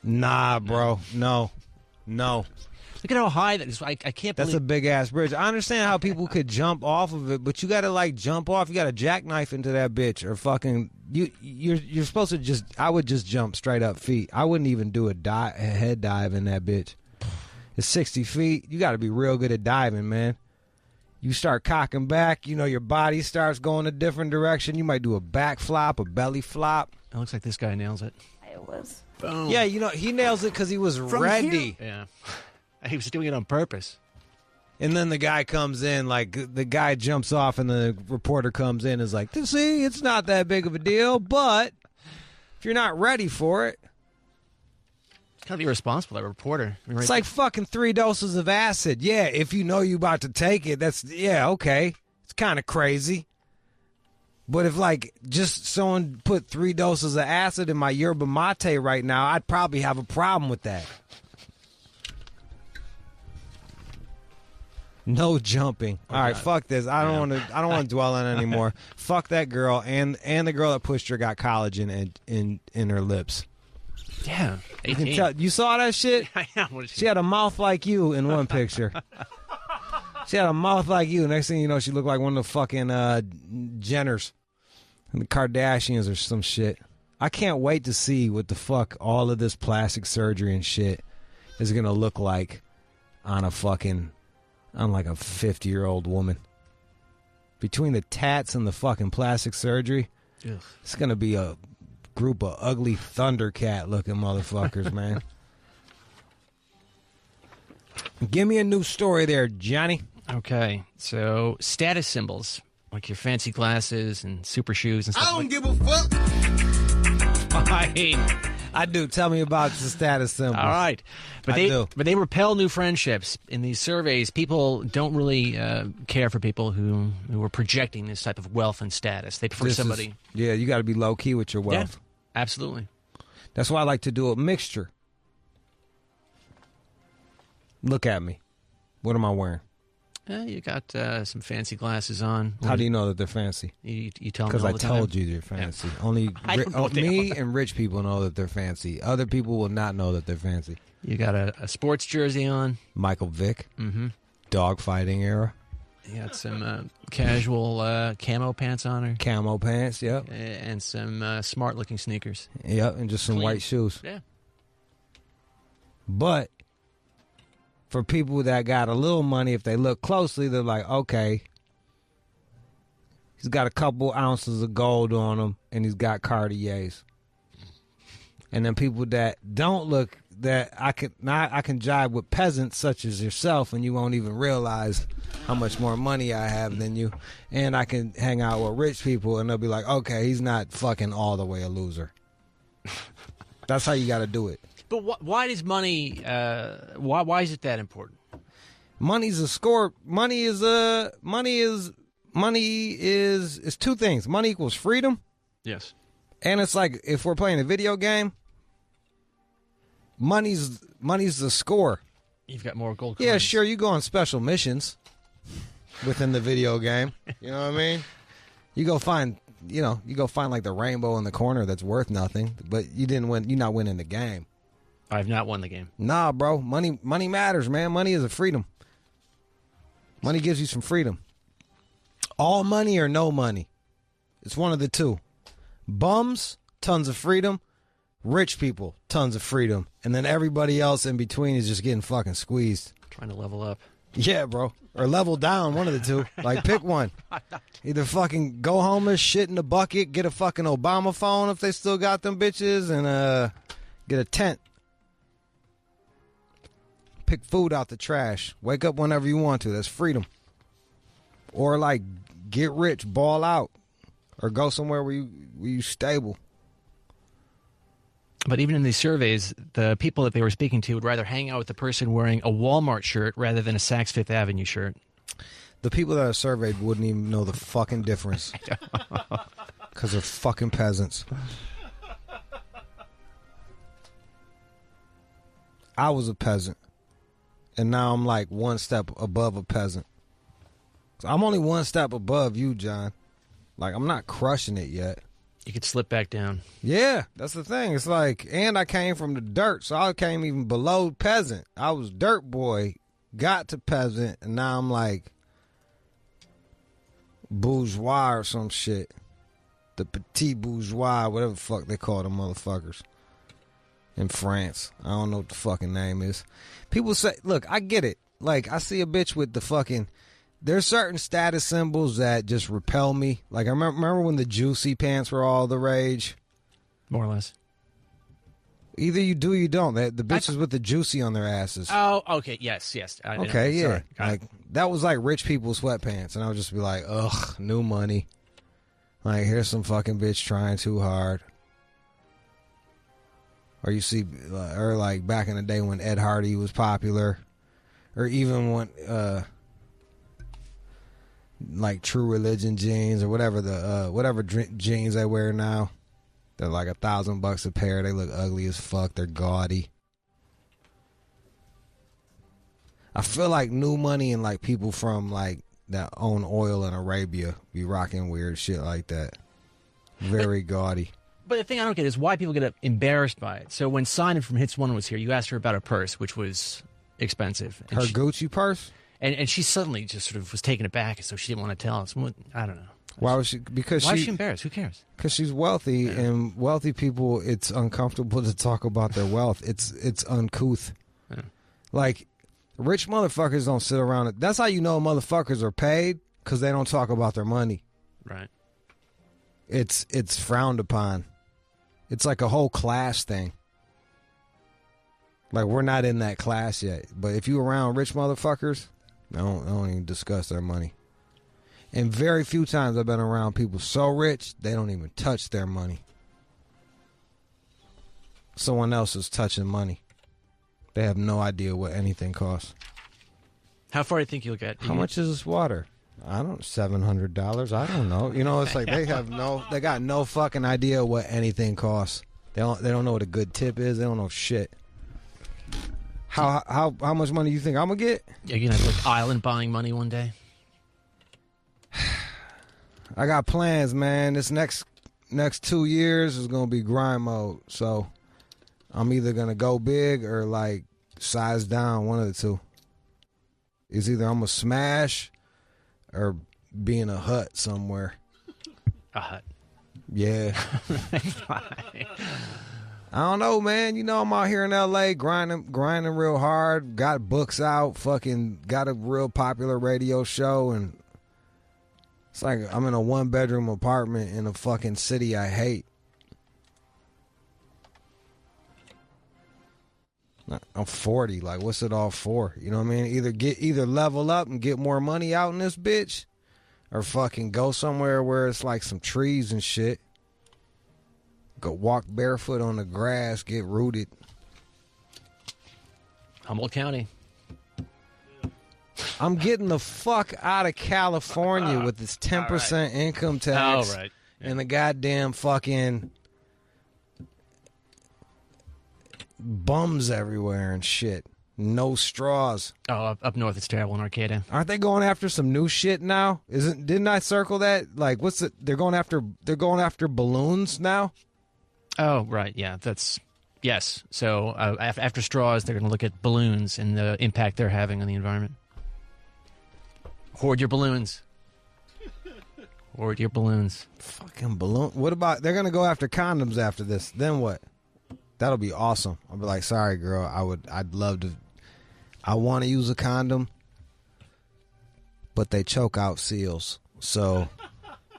Nah, bro. No. Look at how high that is. I can't believe... That's a big-ass bridge. I understand how people could jump off of it, but you got to, like, jump off. You got to jackknife into that bitch or fucking... You're supposed to just... I would just jump straight up feet. I wouldn't even do a head dive in that bitch. It's 60 feet. You got to be real good at diving, man. You start cocking back, you know, your body starts going a different direction. You might do a back flop, a belly flop. It looks like this guy nails it. It was. Boom. Yeah, you know, he nails it because he was ready. Yeah. He was doing it on purpose. And then the guy comes in, like, the guy jumps off and the reporter comes in and is like, see, it's not that big of a deal, but if you're not ready for it. Kind of irresponsible, that reporter. It's like fucking 3 doses of acid. Yeah, if you know you about to take it, okay. It's kind of crazy. But if, like, just someone put 3 doses of acid in my yerba mate right now, I'd probably have a problem with that. No jumping. All right, fuck this. I don't want to dwell on it anymore. Fuck that girl and the girl that pushed her got collagen in her lips. Yeah, 18. You can tell. You saw that shit? She had a mouth like you in one picture. She had a mouth like you. Next thing you know, she looked like one of the fucking Jenners and the Kardashians or some shit. I can't wait to see what the fuck all of this plastic surgery and shit is going to look like on like a 50-year-old woman. Between the tats and the fucking plastic surgery, it's going to be a group of ugly Thundercat looking motherfuckers, man. Give me a new story there, Johnny. Okay, so status symbols, like your fancy glasses and super shoes and stuff. I don't give a fuck. I do. Tell me about the status symbols. All right, but they repel new friendships. In these surveys, people don't really care for people who are projecting this type of wealth and status. They prefer somebody. You got to be low key with your wealth. Yeah. Absolutely. That's why I like to do a mixture. Look at me. What am I wearing? You got some fancy glasses on. How do you know that they're fancy? You tell me because all I the time. told you they're fancy. Yeah. Only me are. and rich people know that they're fancy. Other people will not know that they're fancy. You got a sports jersey on. Michael Vick. Mm-hmm. Dogfighting era. You got some casual camo pants on her. Camo pants, yep. And some smart-looking sneakers. Yep, and just some Clean. white shoes. Yeah. But for people that got a little money, if they look closely, they're like, okay, he's got a couple ounces of gold on him, and he's got Cartiers. And then people that don't look, that I can jive with peasants such as yourself, and you won't even realize how much more money I have than you. And I can hang out with rich people, and they'll be like, okay, he's not fucking all the way a loser. That's how you got to do it. But why does money? Why is it that important? Money's a score. Money is two things. Money equals freedom. Yes. And it's like if we're playing a video game, money's the score. You've got more gold coins. Yeah, sure, you go on special missions within the video game. You know what I mean? You go find like the rainbow in the corner that's worth nothing, but you didn't win. You're not winning the game. I've not won the game. Nah, bro. Money matters, man. Money is a freedom. Money gives you some freedom. All money or no money. It's one of the two. Bums, tons of freedom. Rich people, tons of freedom. And then everybody else in between is just getting fucking squeezed. Trying to level up. Yeah, bro. Or level down, one of the two. Like, pick one. Either fucking go homeless, shit in the bucket, get a fucking Obama phone if they still got them bitches, and get a tent. Pick food out the trash. Wake up whenever you want to. That's freedom. Or, like, get rich, ball out. Or go somewhere where you stable. But even in these surveys, the people that they were speaking to would rather hang out with the person wearing a Walmart shirt rather than a Saks Fifth Avenue shirt. The people that are surveyed wouldn't even know the fucking difference. Because they're fucking peasants. I was a peasant. And now I'm like one step above a peasant. So I'm only one step above you, John. Like, I'm not crushing it yet. You could slip back down. Yeah, that's the thing. It's like, and I came from the dirt, so I came even below peasant. I was dirt boy, got to peasant, and now I'm like bourgeois or some shit. The petit bourgeois, whatever the fuck they call them motherfuckers in France. I don't know what the fucking name is. People say, look, I get it. Like, I see a bitch with the fucking... There's certain status symbols that just repel me. Like, I remember when the juicy pants were all the rage? More or less. Either you do or you don't. The bitches with the juicy on their asses. Oh, okay. Yes. Okay, yeah. Sorry. Like, that was like rich people sweatpants. And I would just be like, ugh, new money. Like, here's some fucking bitch trying too hard. Or you see, or like back in the day when Ed Hardy was popular. Or even when... like True Religion jeans or whatever jeans they wear now. They're like $1,000 a pair. They look ugly as fuck. They're gaudy. I feel like new money and like people from like that own oil in Arabia be rocking weird shit like that. Very gaudy. But the thing I don't get is why people get embarrassed by it. So when Simon from Hits 1 was here, you asked her about a purse, which was expensive. Her Gucci purse? And she suddenly just sort of was taken aback, so she didn't want to tell us. I don't know. Why was she? Because why is she embarrassed? Who cares? Because she's wealthy, and wealthy people, it's uncomfortable to talk about their wealth. It's uncouth. Yeah. Like, rich motherfuckers don't sit around. That's how you know motherfuckers are paid, because they don't talk about their money. Right. It's frowned upon. It's like a whole class thing. Like, we're not in that class yet. But if you around rich motherfuckers... They don't even discuss their money. And very few times I've been around people so rich, they don't even touch their money. Someone else is touching money. They have no idea what anything costs. How far do you think you'll get? How much is this water? I don't, $700. I don't know. You know, it's like they got no fucking idea what anything costs. They don't know what a good tip is. They don't know shit. How much money you think I'm gonna get? You're gonna have like island buying money one day. I got plans, man. This next 2 years is gonna be grind mode. So I'm either gonna go big or like size down. One of the two. It's either I'm gonna smash or be in a hut somewhere. A hut. Yeah. I don't know, man. You know, I'm out here in L.A. grinding real hard. Got books out. Fucking got a real popular radio show. And it's like I'm in a 1-bedroom apartment in a fucking city I hate. I'm 40. Like, what's it all for? You know what I mean? Either level up and get more money out in this bitch, or fucking go somewhere where it's like some trees and shit. Go walk barefoot on the grass, get rooted. Humboldt County. I'm getting the fuck out of California with this 10% income tax. Oh, right. And the goddamn fucking bums everywhere and shit. No straws. Oh, up north it's terrible in Arcata. Aren't they going after some new shit now? Didn't I circle that? Like, what's it? They're going after balloons now. Oh, right. Yeah, yes. So after straws, they're going to look at balloons and the impact they're having on the environment. Hoard your balloons. Hoard your balloons. Fucking balloon. What about, they're going to go after condoms after this. Then what? That'll be awesome. I'll be like, sorry, girl. I'd love to. I want to use a condom, but they choke out seals. So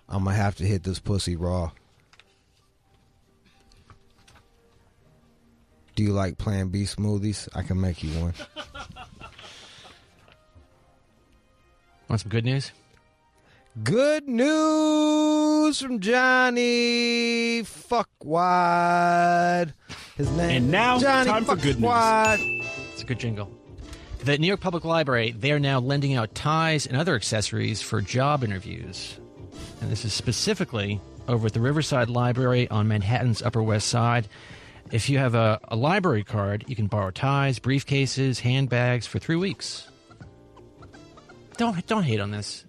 I'm going to have to hit this pussy raw. Do you like Plan B smoothies? I can make you one. Want some good news? Good news from Johnny Fuckwad. His name. And now, Johnny time for good news. It's a good jingle. The New York Public Library, they are now lending out ties and other accessories for job interviews. And this is specifically over at the Riverside Library on Manhattan's Upper West Side. If you have a library card, you can borrow ties, briefcases, handbags for 3 weeks. Don't hate on this.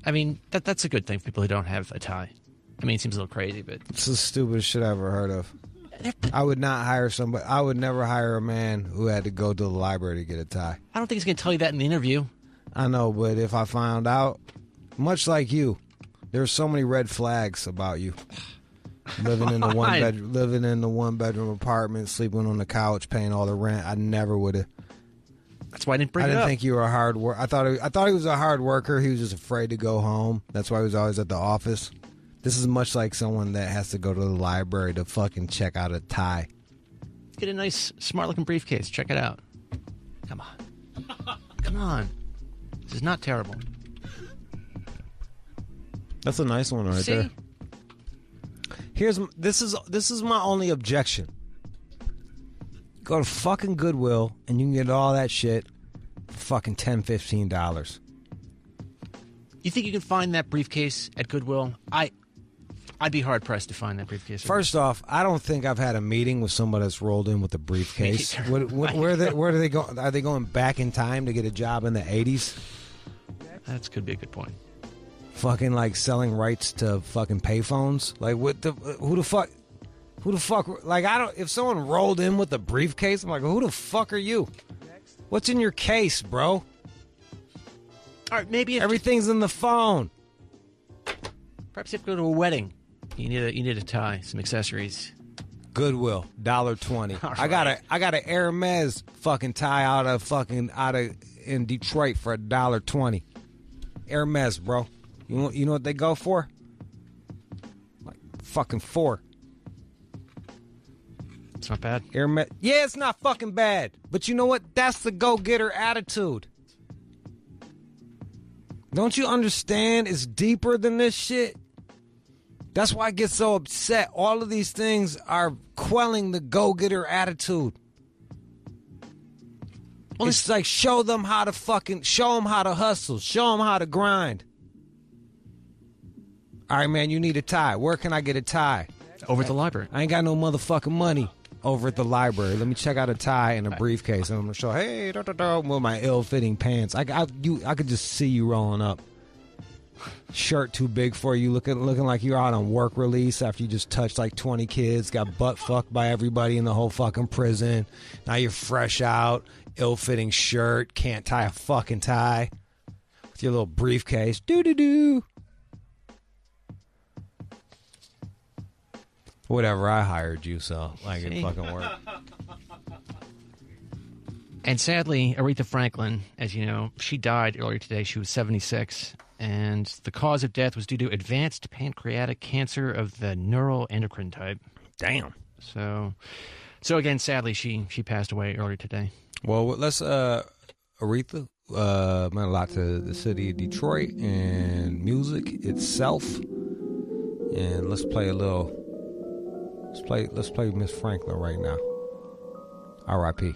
I mean, that's a good thing for people who don't have a tie. I mean, it seems a little crazy, but it's the stupidest shit I ever heard of. I would not hire somebody. I would never hire a man who had to go to the library to get a tie. I don't think he's going to tell you that in the interview. I know, but if I found out, much like you, there's so many red flags about you. Living in the one bedroom apartment, sleeping on the couch, paying all the rent. I never would have. That's why I didn't bring it up. I didn't think you were a hard worker. I thought he was a hard worker. He was just afraid to go home. That's why he was always at the office. This is much like someone that has to go to the library to fucking check out a tie. Get a nice, smart-looking briefcase. Check it out. Come on. Come on. This is not terrible. That's a nice one right there. This is my only objection. Go to fucking Goodwill and you can get all that shit for fucking $10, $15. You think you can find that briefcase at Goodwill? I'd be hard pressed to find that briefcase. First off, I don't think I've had a meeting with somebody that's rolled in with a briefcase. Where do they go? Are they going back in time to get a job in the 80s? That could be a good point. Fucking like selling rights to fucking payphones. Like who the fuck? Like if someone rolled in with a briefcase, I'm like, who the fuck are you? What's in your case, bro? All right, maybe everything's in the phone. Perhaps you have to go to a wedding. You need a tie, some accessories. Goodwill, $1.20. Right. I got an Hermes fucking tie out of in Detroit for $1.20. Hermes, bro. You know what they go for? Like fucking $4. It's not bad. Hermes. Yeah, it's not fucking bad. But you know what? That's the go-getter attitude. Don't you understand? It's deeper than this shit. That's why I get so upset. All of these things are quelling the go-getter attitude. Well, it's like show them how to hustle. Show them how to grind. All right, man, you need a tie. Where can I get a tie? Over at the library. I ain't got no motherfucking money. Over at the library. Let me check out a tie and a briefcase. And I'm going to show, hey, with my ill-fitting pants. I could just see you rolling up. Shirt too big for you, looking like you're out on work release after you just touched like 20 kids, got butt fucked by everybody in the whole fucking prison. Now you're fresh out, ill-fitting shirt, can't tie a fucking tie. With your little briefcase. Doo-doo-doo. Whatever, I hired you, so I can fucking work. And sadly, Aretha Franklin, as you know, she died earlier today. She was 76. And the cause of death was due to advanced pancreatic cancer of the neuroendocrine type. Damn. So again, sadly, she passed away earlier today. Well, let's, Aretha meant a lot to the city of Detroit and music itself. And let's play Miss Franklin right now. R.I.P.